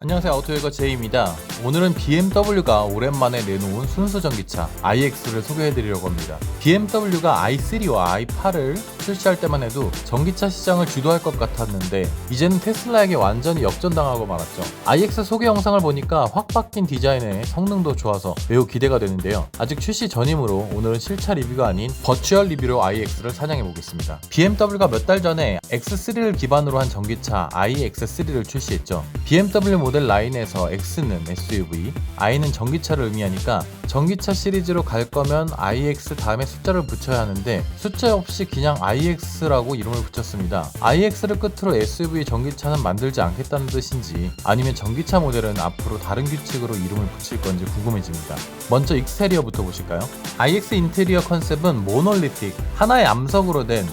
안녕하세요, 아우토웨거 제이입니다. 오늘은 BMW가 오랜만에 내놓은 순수 전기차 iX를 소개해드리려고 합니다. BMW가 i3와 i8을 출시할 때만 해도 전기차 시장을 주도할 것 같았는데 이제는 테슬라에게 완전히 역전당하고 말았죠. iX 소개 영상을 보니까 확 바뀐 디자인에 성능도 좋아서 매우 기대가 되는데요. 아직 출시 전이므로 오늘은 실차 리뷰가 아닌 버추얼 리뷰로 iX를 사냥해보겠습니다. BMW가 몇 달 전에 X3를 기반으로 한 전기차 iX3를 출시했죠. BMW 모델 라인에서 X는 SUV, I는 전기차를 의미하니까 전기차 시리즈로 갈 거면 iX 다음에 숫자를 붙여야 하는데 숫자 없이 그냥 iX라고 이름을 붙였습니다. iX를 끝으로 SUV 전기차는 만들지 않겠다는 뜻인지 아니면 전기차 모델은 앞으로 다른 규칙으로 이름을 붙일 건지 궁금해집니다. 먼저 익스테리어부터 보실까요? iX 인테리어 컨셉은 모놀리틱, 하나의 암석으로 된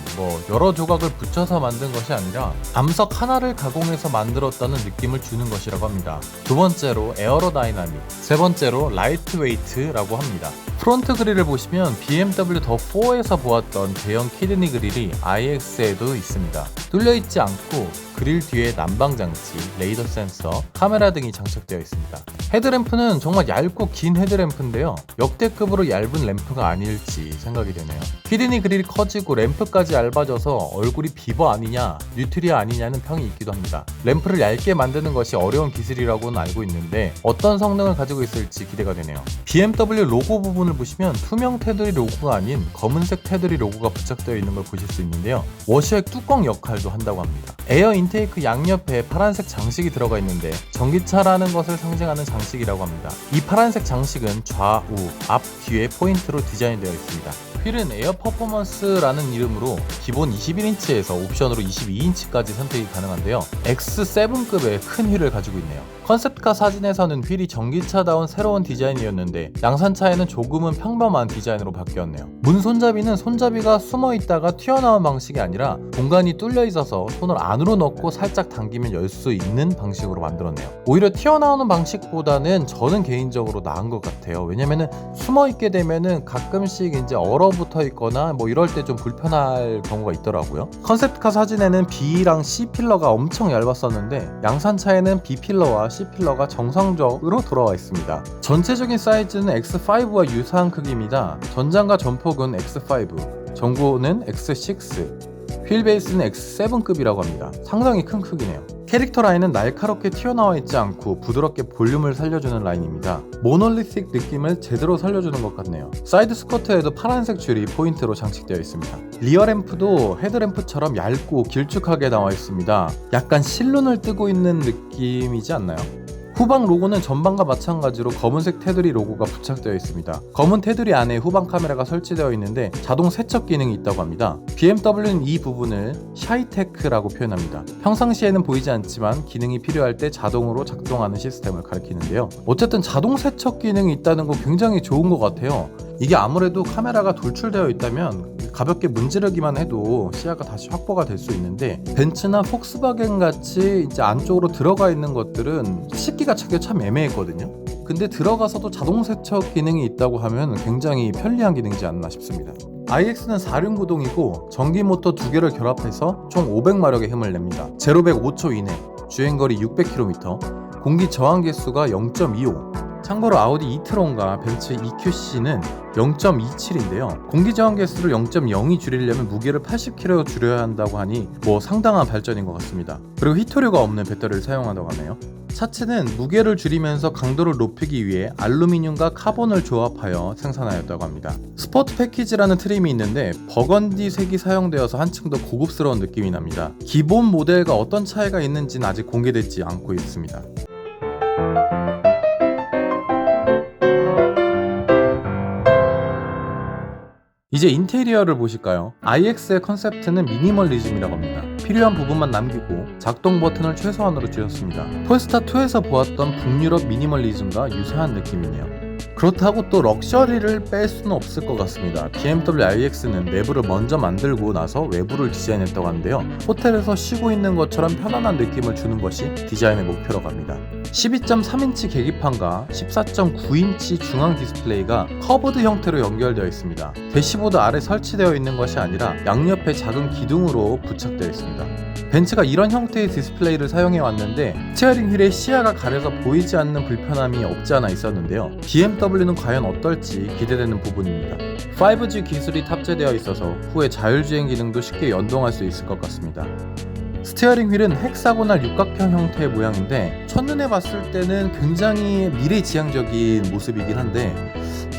여러 조각을 붙여서 만든 것이 아니라 암석 하나를 가공해서 만들었다는 느낌을 주는 것이라고 합니다. 두 번째로 에어로다이나믹, 세 번째로 라이트웨이트라고 합니다. 프론트 그릴을 보시면 BMW 더 4에서 보았던 대형 키드니 그릴이 iX에도 있습니다. 뚫려있지 않고 그릴 뒤에 난방 장치, 레이더 센서, 카메라 등이 장착되어 있습니다. 헤드램프는 정말 얇고 긴 헤드램프인데요. 역대급으로 얇은 램프가 아닐지 생각이 되네요. 키드니 그릴이 커지고 램프까지 얇아져서 얼굴이 비버 아니냐, 뉴트리아 아니냐는 평이 있기도 합니다. 램프를 얇게 만드는 것이 어려운 기술이라고는 알고 있는데 어떤 성능을 가지고 있을지 기대가 되네요. BMW 로고 부분을 보시면 투명 테두리 로고가 아닌 검은색 테두리 로고가 부착되어 있는 걸 보실 수 있는데요. 워셔액 뚜껑 역할도 한다고 합니다. 에어 인테이크 양옆에 파란색 장식이 들어가 있는데 전기차라는 것을 상징하는 장식이라고 합니다. 이 파란색 장식은 좌우, 앞, 뒤에 포인트로 디자인되어 있습니다. 휠은 에어 퍼포먼스라는 이름으로 기본 21인치에서 옵션으로 22인치까지 선택이 가능한데요. X7급의 큰 휠을 가지고 있네요. 컨셉카 사진에서는 휠이 전기차다운 새로운 디자인이었는데 양산차에는 조금은 평범한 디자인으로 바뀌었네요. 문 손잡이는 손잡이가 숨어 있다가 튀어나온 방식이 아니라 공간이 뚫려 있어서 손을 안으로 넣고 살짝 당기면 열 수 있는 방식으로 만들었네요. 오히려 튀어나오는 방식보다는 저는 개인적으로 나은 것 같아요. 왜냐면은 숨어 있게 되면은 가끔씩 이제 얼어붙어 있거나 이럴 때 좀 불편할 경우가 있더라고요. 컨셉카 사진에는 B랑 C 필러가 엄청 얇았었는데 양산차에는 B 필러와 C 필러가 정상적으로 돌아와 있습니다. 전체적인 사이즈는 X5와 유사한 크기입니다. 전장과 전폭은 X5, 전고는 X6, 휠 베이스는 X7급이라고 합니다. 상당히 큰 크기네요. 캐릭터 라인은 날카롭게 튀어나와 있지 않고 부드럽게 볼륨을 살려주는 라인입니다. 모놀리틱 느낌을 제대로 살려주는 것 같네요. 사이드 스커트에도 파란색 줄이 포인트로 장식되어 있습니다. 리어 램프도 헤드램프처럼 얇고 길쭉하게 나와 있습니다. 약간 실눈을 뜨고 있는 느낌이지 않나요? 후방 로고는 전방과 마찬가지로 검은색 테두리 로고가 부착되어 있습니다. 검은 테두리 안에 후방 카메라가 설치되어 있는데 자동 세척 기능이 있다고 합니다. BMW는 이 부분을 샤이테크라고 표현합니다. 평상시에는 보이지 않지만 기능이 필요할 때 자동으로 작동하는 시스템을 가리키는데요. 어쨌든 자동 세척 기능이 있다는 거 굉장히 좋은 것 같아요. 이게 아무래도 카메라가 돌출되어 있다면 가볍게 문지르기만 해도 시야가 다시 확보가 될 수 있는데 벤츠나 폭스바겐 같이 이제 안쪽으로 들어가 있는 것들은 씻기가 참 애매했거든요. 근데 들어가서도 자동 세척 기능이 있다고 하면 굉장히 편리한 기능이지 않나 싶습니다. iX는 4륜구동이고 전기 모터 2개를 결합해서 총 500마력의 힘을 냅니다. 0-100 5초 이내, 주행거리 600km, 공기 저항 개수가 0.25. 참고로 아우디 e-tron과 벤츠 EQC는 0.27인데요. 공기 저항 개수를 0.02 줄이려면 무게를 80kg 줄여야 한다고 하니 상당한 발전인 것 같습니다. 그리고 히토류가 없는 배터리를 사용한다고 하네요. 차체는 무게를 줄이면서 강도를 높이기 위해 알루미늄과 카본을 조합하여 생산하였다고 합니다. 스포트 패키지라는 트림이 있는데 버건디 색이 사용되어서 한층 더 고급스러운 느낌이 납니다. 기본 모델과 어떤 차이가 있는지는 아직 공개되지 않고 있습니다. 이제 인테리어를 보실까요? iX의 컨셉트는 미니멀리즘이라고 합니다. 필요한 부분만 남기고 작동 버튼을 최소한으로 줄였습니다. 폴스타2에서 보았던 북유럽 미니멀리즘과 유사한 느낌이네요. 그렇다고 또 럭셔리를 뺄 수는 없을 것 같습니다. BMW iX는 내부를 먼저 만들고 나서 외부를 디자인했다고 하는데요. 호텔에서 쉬고 있는 것처럼 편안한 느낌을 주는 것이 디자인의 목표라고 합니다. 12.3인치 계기판과 14.9인치 중앙 디스플레이가 커브드 형태로 연결되어 있습니다. 대시보드 아래 설치되어 있는 것이 아니라 양옆에 작은 기둥으로 부착되어 있습니다. 벤츠가 이런 형태의 디스플레이를 사용해 왔는데 스티어링 휠에 시야가 가려서 보이지 않는 불편함이 없지 않아 있었는데요. BMW는 과연 어떨지 기대되는 부분입니다. 5G 기술이 탑재되어 있어서 후에 자율주행 기능도 쉽게 연동할 수 있을 것 같습니다. 스티어링 휠은 헥사고널 육각형 형태의 모양인데 첫눈에 봤을 때는 굉장히 미래지향적인 모습이긴 한데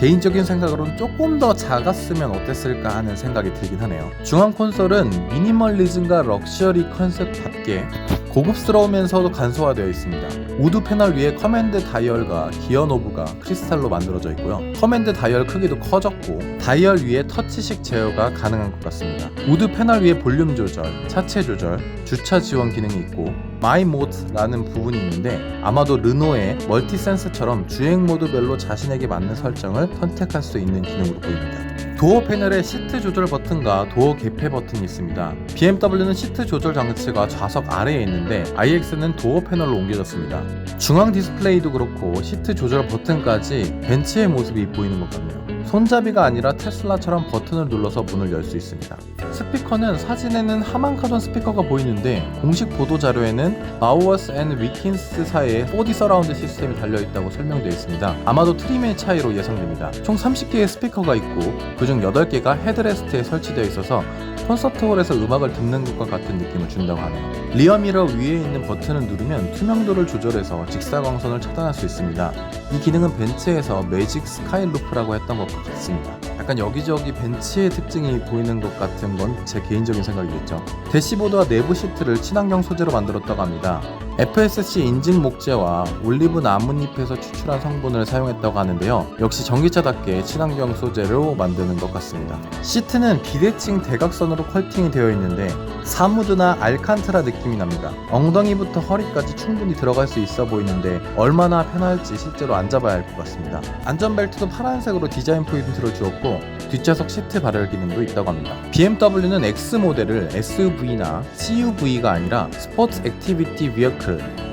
개인적인 생각으로는 조금 더 작았으면 어땠을까 하는 생각이 들긴 하네요. 중앙 콘솔은 미니멀리즘과 럭셔리 컨셉답게 고급스러우면서도 간소화되어 있습니다. 우드 패널 위에 커맨드 다이얼과 기어 노브가 크리스탈로 만들어져 있고요. 커맨드 다이얼 크기도 커졌고 다이얼 위에 터치식 제어가 가능한 것 같습니다. 우드 패널 위에 볼륨 조절, 차체 조절, 주차 지원 기능이 있고 마이 모드라는 부분이 있는데 아마도 르노의 멀티 센스처럼 주행 모드별로 자신에게 맞는 설정을 선택할 수 있는 기능으로 보입니다. 도어 패널에 시트 조절 버튼과 도어 개폐 버튼이 있습니다. BMW는 시트 조절 장치가 좌석 아래에 있는데 iX는 도어 패널로 옮겨졌습니다. 중앙 디스플레이도 그렇고 시트 조절 버튼까지 벤츠의 모습이 보이는 것 같네요. 손잡이가 아니라 테슬라처럼 버튼을 눌러서 문을 열 수 있습니다. 스피커는 사진에는 하만카돈 스피커가 보이는데 공식 보도 자료에는 바우어스 앤 위킨스사의 4D 서라운드 시스템이 달려있다고 설명되어 있습니다. 아마도 트림의 차이로 예상됩니다. 총 30개의 스피커가 있고 그중 8개가 헤드레스트에 설치되어 있어서 콘서트홀에서 음악을 듣는 것과 같은 느낌을 준다고 하네요. 리어미러 위에 있는 버튼을 누르면 투명도를 조절해서 직사광선을 차단할 수 있습니다. 이 기능은 벤츠에서 매직 스카이 루프라고 했던 것 같습니다. 약간 여기저기 벤츠의 특징이 보이는 것 같은 건 제 개인적인 생각이겠죠. 대시보드와 내부 시트를 친환경 소재로 만들었다고 합니다. FSC 인증 목재와 올리브 나뭇잎에서 추출한 성분을 사용했다고 하는데요. 역시 전기차답게 친환경 소재로 만드는 것 같습니다. 시트는 비대칭 대각선으로 컬팅이 되어 있는데 사무드나 알칸트라 느낌이 납니다. 엉덩이부터 허리까지 충분히 들어갈 수 있어 보이는데 얼마나 편할지 실제로 앉아봐야 할 것 같습니다. 안전벨트도 파란색으로 디자인 포인트를 주었고 뒷좌석 시트 발열 기능도 있다고 합니다. BMW는 X 모델을 SUV나 CUV가 아니라 스포츠 액티비티 비어클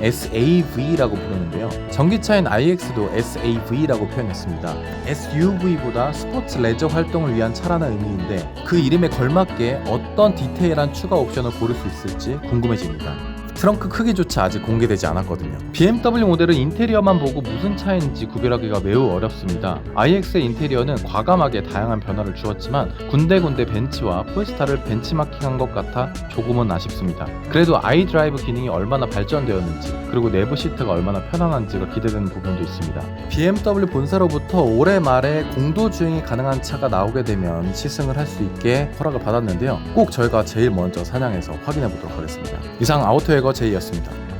SAV라고 부르는데요. 전기차인 iX도 SAV라고 표현했습니다. SUV보다 스포츠 레저 활동을 위한 차라는 의미인데 그 이름에 걸맞게 어떤 디테일한 추가 옵션을 고를 수 있을지 궁금해집니다. 트렁크 크기조차 아직 공개되지 않았거든요. BMW 모델은 인테리어만 보고 무슨 차인지 구별하기가 매우 어렵습니다. iX의 인테리어는 과감하게 다양한 변화를 주었지만 군데군데 벤츠와 폴스타를 벤치마킹한 것 같아 조금은 아쉽습니다. 그래도 iDrive 기능이 얼마나 발전되었는지 그리고 내부 시트가 얼마나 편안한지가 기대되는 부분도 있습니다. BMW 본사로부터 올해 말에 공도 주행이 가능한 차가 나오게 되면 시승을 할 수 있게 허락을 받았는데요. 꼭 저희가 제일 먼저 사냥해서 확인해 보도록 하겠습니다. 이상 아우토에거 제이였습니다.